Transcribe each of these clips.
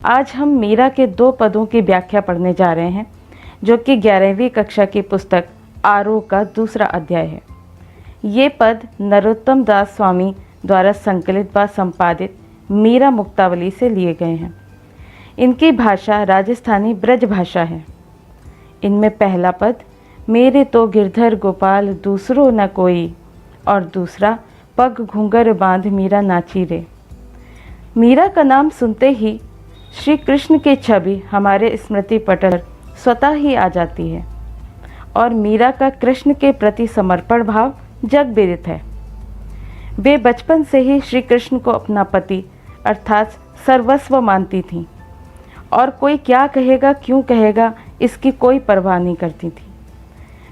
आज हम मीरा के 2 पदों की व्याख्या पढ़ने जा रहे हैं, जो कि 11वीं कक्षा की पुस्तक आरोह का दूसरा अध्याय है। ये पद नरोत्तम दास स्वामी द्वारा संकलित व संपादित मीरा मुक्तावली से लिए गए हैं। इनकी भाषा राजस्थानी ब्रज भाषा है। इनमें पहला पद मेरे तो गिरधर गोपाल दूसरो न कोई और दूसरा पग घूंगर बांध मीरा नाची रे। मीरा का नाम सुनते ही श्री कृष्ण की छवि हमारे स्मृति पटल पर स्वतः ही आ जाती है और मीरा का कृष्ण के प्रति समर्पण भाव जग विदित है। वे बचपन से ही श्री कृष्ण को अपना पति अर्थात सर्वस्व मानती थीं और कोई क्या कहेगा क्यों कहेगा इसकी कोई परवाह नहीं करती थी।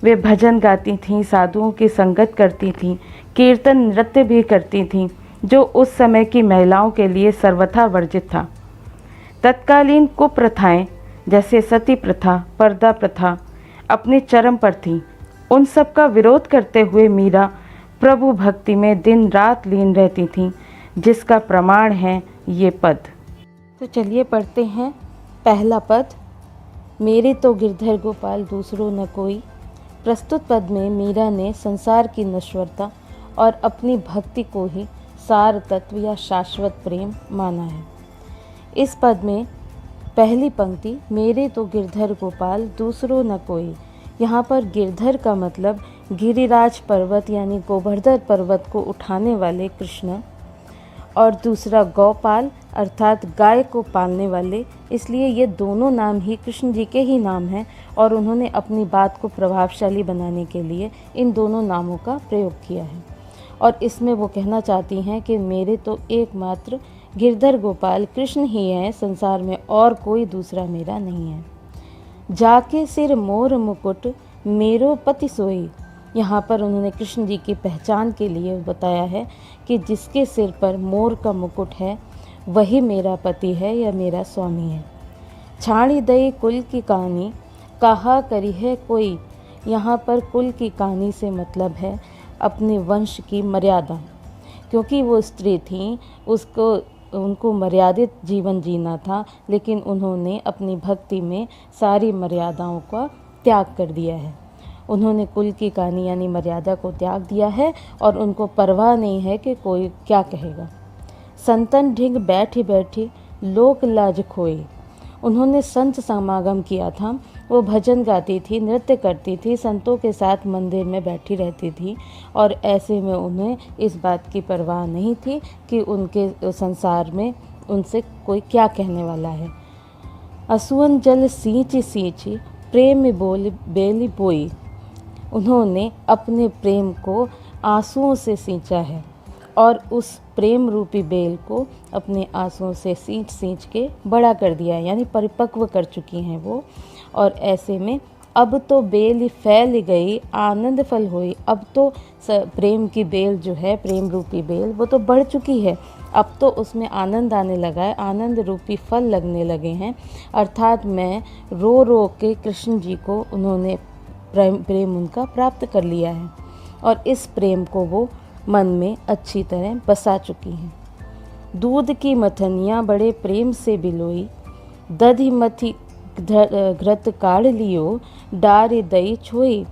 वे भजन गाती थीं, साधुओं की संगत करती थीं, कीर्तन नृत्य भी करती थीं, जो उस समय की महिलाओं के लिए सर्वथा वर्जित था। तत्कालीन कुप्रथाएं जैसे सती प्रथा, पर्दा प्रथा अपने चरम पर थीं। उन सब का विरोध करते हुए मीरा प्रभु भक्ति में दिन रात लीन रहती थीं, जिसका प्रमाण है ये पद। तो चलिए पढ़ते हैं पहला पद मेरे तो गिरधर गोपाल दूसरो न कोई। प्रस्तुत पद में मीरा ने संसार की नश्वरता और अपनी भक्ति को ही सार तत्व या शाश्वत प्रेम माना है। इस पद में पहली पंक्ति मेरे तो गिरधर गोपाल दूसरो न कोई, यहाँ पर गिरधर का मतलब गिरिराज पर्वत यानी गोवर्धन पर्वत को उठाने वाले कृष्ण, और दूसरा गौपाल अर्थात गाय को पालने वाले। इसलिए ये दोनों नाम ही कृष्ण जी के ही नाम हैं और उन्होंने अपनी बात को प्रभावशाली बनाने के लिए इन दोनों नामों का प्रयोग किया है। और इसमें वो कहना चाहती हैं कि मेरे तो एकमात्र गिरधर गोपाल कृष्ण ही हैं, संसार में और कोई दूसरा मेरा नहीं है। जाके सिर मोर मुकुट मेरो पति सोई, यहाँ पर उन्होंने कृष्ण जी की पहचान के लिए बताया है कि जिसके सिर पर मोर का मुकुट है वही मेरा पति है या मेरा स्वामी है। छाणी दई कुल की कहानी कहा करी है कोई, यहाँ पर कुल की कहानी से मतलब है अपने वंश की मर्यादा, क्योंकि वो स्त्री थीं, उनको मर्यादित जीवन जीना था, लेकिन उन्होंने अपनी भक्ति में सारी मर्यादाओं का त्याग कर दिया है। उन्होंने कुल की कहानी यानी मर्यादा को त्याग दिया है और उनको परवाह नहीं है कि कोई क्या कहेगा। संतन ढिंग बैठी बैठी लोक लाज खोई, उन्होंने संत समागम किया था। वो भजन गाती थी, नृत्य करती थी, संतों के साथ मंदिर में बैठी रहती थी और ऐसे में उन्हें इस बात की परवाह नहीं थी कि उनके संसार में उनसे कोई क्या कहने वाला है। असुअन जल सींची सींची प्रेम बोल बेली बोई, उन्होंने अपने प्रेम को आंसुओं से सींचा है और उस प्रेम रूपी बेल को अपने आंसुओं से सींच सींच के बड़ा कर दिया है, यानी परिपक्व कर चुकी हैं वो। और ऐसे में अब तो बेल फैल गई आनंद फल हुई, अब तो प्रेम की बेल जो है, प्रेम रूपी बेल, वो तो बढ़ चुकी है, अब तो उसमें आनंद आने लगा है, आनंद रूपी फल लगने लगे हैं। अर्थात मैं रो रो के कृष्ण जी को उन्होंने प्रेम उनका प्राप्त कर लिया है और इस प्रेम को वो मन में अच्छी तरह बसा चुकी हैं। दूध की मथनियाँ बड़े प्रेम से बिलोई, दधि मथी घृत काढ़ लियो डारे दई छोई।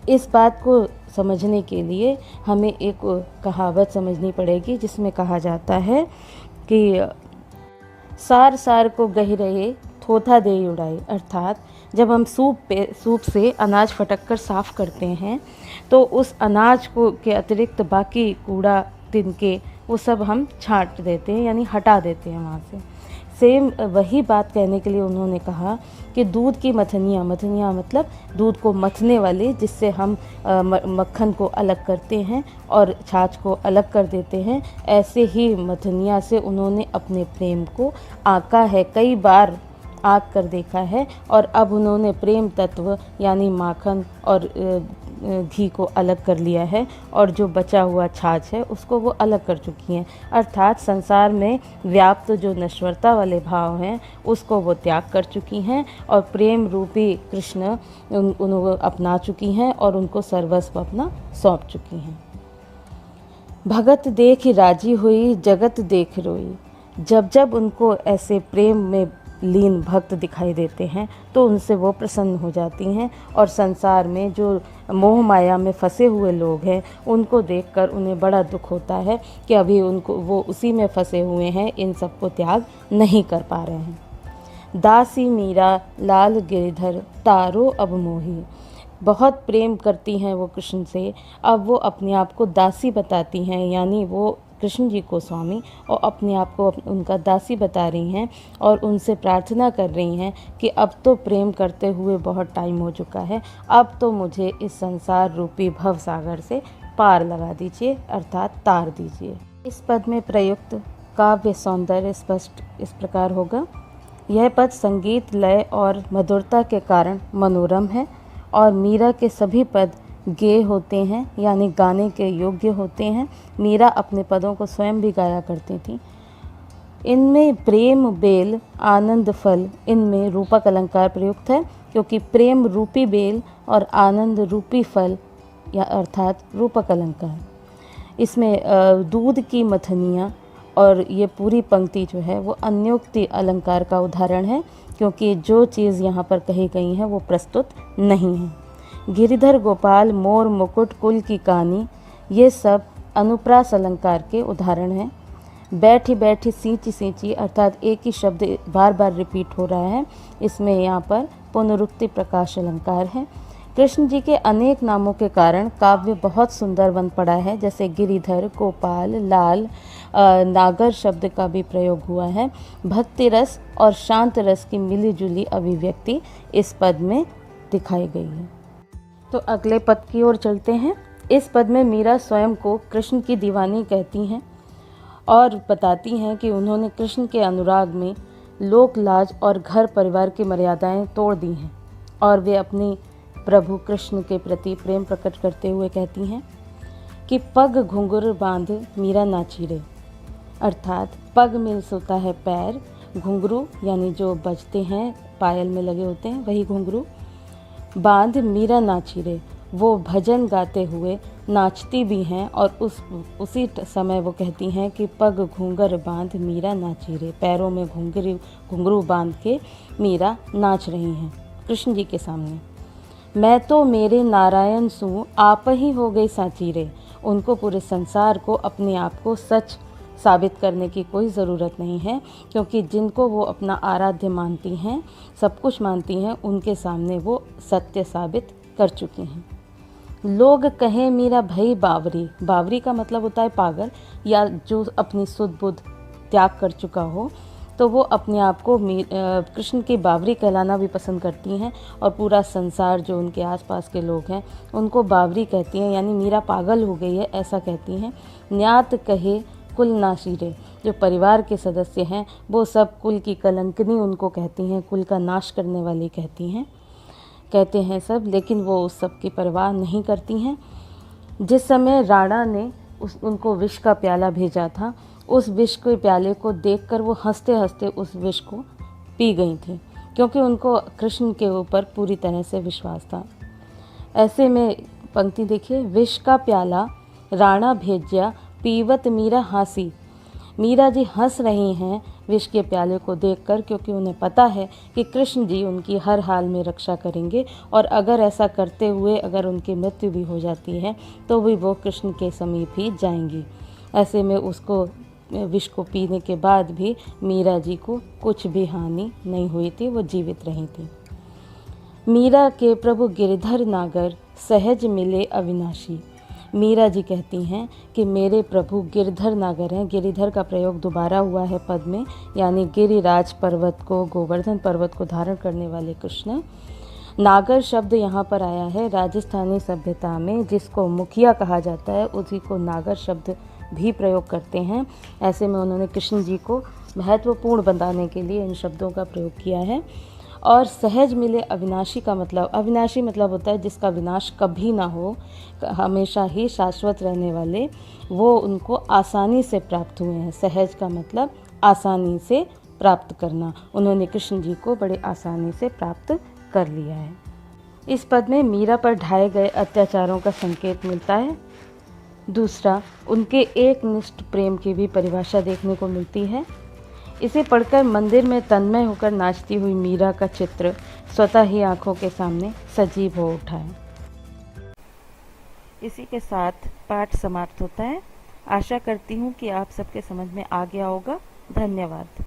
इस बात को समझने के लिए हमें एक कहावत समझनी पड़ेगी, जिसमें कहा जाता है कि सार सार को गह रहे थोथा दे उड़ाई। अर्थात जब हम सूप से अनाज फटक कर साफ़ करते हैं तो उस अनाज को के अतिरिक्त बाकी कूड़ा तिनके वो सब हम छांट देते हैं, यानी हटा देते हैं वहाँ से। सेम वही बात कहने के लिए उन्होंने कहा कि दूध की मथनियाँ मतलब दूध को मथने वाले, जिससे हम मक्खन को अलग करते हैं और छाछ को अलग कर देते हैं, ऐसे ही मथनियाँ से उन्होंने अपने प्रेम को आका है, कई बार आँक कर देखा है और अब उन्होंने प्रेम तत्व यानी माखन और घी को अलग कर लिया है और जो बचा हुआ छाछ है उसको वो अलग कर चुकी हैं। अर्थात संसार में व्याप्त जो नश्वरता वाले भाव हैं उसको वो त्याग कर चुकी हैं और प्रेम रूपी कृष्ण उनको अपना चुकी हैं और उनको सर्वस्व अपना सौंप चुकी हैं। भगत देख राजी हुई जगत देख रोई, जब जब उनको ऐसे प्रेम में लीन भक्त दिखाई देते हैं तो उनसे वो प्रसन्न हो जाती हैं, और संसार में जो मोह माया में फंसे हुए लोग हैं उनको देखकर उन्हें बड़ा दुख होता है कि अभी उनको वो उसी में फंसे हुए हैं, इन सबको त्याग नहीं कर पा रहे हैं। दासी मीरा लाल गिरधर तारो अब मोही। बहुत प्रेम करती हैं वो कृष्ण से, अब वो अपने आप को दासी बताती हैं, यानी वो कृष्ण जी को स्वामी और अपने आप को उनका दासी बता रही हैं और उनसे प्रार्थना कर रही हैं कि अब तो प्रेम करते हुए बहुत टाइम हो चुका है, अब तो मुझे इस संसार रूपी भव सागर से पार लगा दीजिए, अर्थात तार दीजिए। इस पद में प्रयुक्त काव्य सौंदर्य स्पष्ट इस प्रकार होगा। यह पद संगीत लय और मधुरता के कारण मनोरम है और मीरा के सभी पद गेय होते हैं, यानी गाने के योग्य होते हैं। मीरा अपने पदों को स्वयं भी गाया करती थी। इनमें प्रेम बेल आनंद फल, इनमें रूपक अलंकार प्रयुक्त है, क्योंकि प्रेम रूपी बेल और आनंद रूपी फल या अर्थात रूपक अलंकार। इसमें दूध की मथनियाँ और ये पूरी पंक्ति जो है वो अन्योक्ति अलंकार का उदाहरण है, क्योंकि जो चीज़ यहाँ पर कही गई है वो प्रस्तुत नहीं है। गिरिधर गोपाल मोर मुकुट कुल की कहानी, ये सब अनुप्रास अलंकार के उदाहरण हैं। बैठी बैठी सींची सींची, अर्थात एक ही शब्द बार बार रिपीट हो रहा है, इसमें यहाँ पर पुनरुक्ति प्रकाश अलंकार है। कृष्ण जी के अनेक नामों के कारण काव्य बहुत सुंदर बन पड़ा है, जैसे गिरिधर, गोपाल, लाल, नागर शब्द का भी प्रयोग हुआ है। भक्ति रस और शांत रस की मिलीजुली अभिव्यक्ति इस पद में दिखाई गई है। तो अगले पद की ओर चलते हैं। इस पद में मीरा स्वयं को कृष्ण की दीवानी कहती हैं और बताती हैं कि उन्होंने कृष्ण के अनुराग में लोक लाज और घर परिवार की मर्यादाएं तोड़ दी हैं, और वे अपनी प्रभु कृष्ण के प्रति प्रेम प्रकट करते हुए कहती हैं कि पग घुंघरू बांध मीरा नाची रे, अर्थात पग में सोता है पैर, घुंघरू यानी जो बजते हैं पायल में लगे होते हैं वही घुंघरू, बांध मीरा नाची रे, वो भजन गाते हुए नाचती भी हैं, और उसी समय वो कहती हैं कि पग घूंघर बांध मीरा नाची रे, पैरों में घुंघरू बांध के मीरा नाच रही हैं कृष्ण जी के सामने। मैं तो मेरे नारायण सू आप ही हो गई साची रे, उनको पूरे संसार को अपने आप को सच साबित करने की कोई ज़रूरत नहीं है, क्योंकि जिनको वो अपना आराध्य मानती हैं, सब कुछ मानती हैं, उनके सामने वो सत्य साबित कर चुकी हैं। लोग कहें मीरा भई बावरी, बावरी का मतलब होता है पागल, या जो अपनी सुध बुध त्याग कर चुका हो, तो वो अपने आप को कृष्ण की बावरी कहलाना भी पसंद करती हैं, और पूरा संसार जो उनके आसपास के लोग हैं उनको बावरी कहती हैं, यानी मीरा पागल हो गई है ऐसा कहती हैं। न्यात कहे कुल नाशीरे, जो परिवार के सदस्य हैं वो सब कुल की कलंकनी उनको कहती हैं, कुल का नाश करने वाली कहते हैं सब, लेकिन वो उस सब की परवाह नहीं करती हैं। जिस समय राणा ने उनको विष का प्याला भेजा था, उस विष के प्याले को देखकर वो हंसते हंसते उस विष को पी गई थी, क्योंकि उनको कृष्ण के ऊपर पूरी तरह से विश्वास था। ऐसे में पंक्ति देखिए, विष का प्याला राणा भेज्या पीवत मीरा हासी। मीरा जी हंस रही हैं विष के प्याले को देखकर, क्योंकि उन्हें पता है कि कृष्ण जी उनकी हर हाल में रक्षा करेंगे, और अगर ऐसा करते हुए अगर उनकी मृत्यु भी हो जाती है तो भी वो कृष्ण के समीप ही जाएंगी। ऐसे में उसको विष को पीने के बाद भी मीरा जी को कुछ भी हानि नहीं हुई थी, वो जीवित रही थी। मीरा के प्रभु गिरिधर नागर सहज मिले अविनाशी। मीरा जी कहती हैं कि मेरे प्रभु गिरधर नागर हैं। गिरिधर का प्रयोग दोबारा हुआ है पद में, यानी गिरिराज पर्वत को, गोवर्धन पर्वत को धारण करने वाले कृष्ण। नागर शब्द यहाँ पर आया है राजस्थानी सभ्यता में, जिसको मुखिया कहा जाता है उसी को नागर शब्द भी प्रयोग करते हैं। ऐसे में उन्होंने कृष्ण जी को महत्वपूर्ण बताने के लिए इन शब्दों का प्रयोग किया है। और सहज मिले अविनाशी का मतलब, अविनाशी मतलब होता है जिसका विनाश कभी ना हो, हमेशा ही शाश्वत रहने वाले, वो उनको आसानी से प्राप्त हुए हैं। सहज का मतलब आसानी से प्राप्त करना, उन्होंने कृष्ण जी को बड़े आसानी से प्राप्त कर लिया है। इस पद में मीरा पर ढाए गए अत्याचारों का संकेत मिलता है। दूसरा, उनके एक निष्ठ प्रेम की भी परिभाषा देखने को मिलती है। इसे पढ़कर मंदिर में तन्मय होकर नाचती हुई मीरा का चित्र स्वतः ही आंखों के सामने सजीव हो उठा है। इसी के साथ पाठ समाप्त होता है। आशा करती हूँ कि आप सबके समझ में आ गया होगा। धन्यवाद।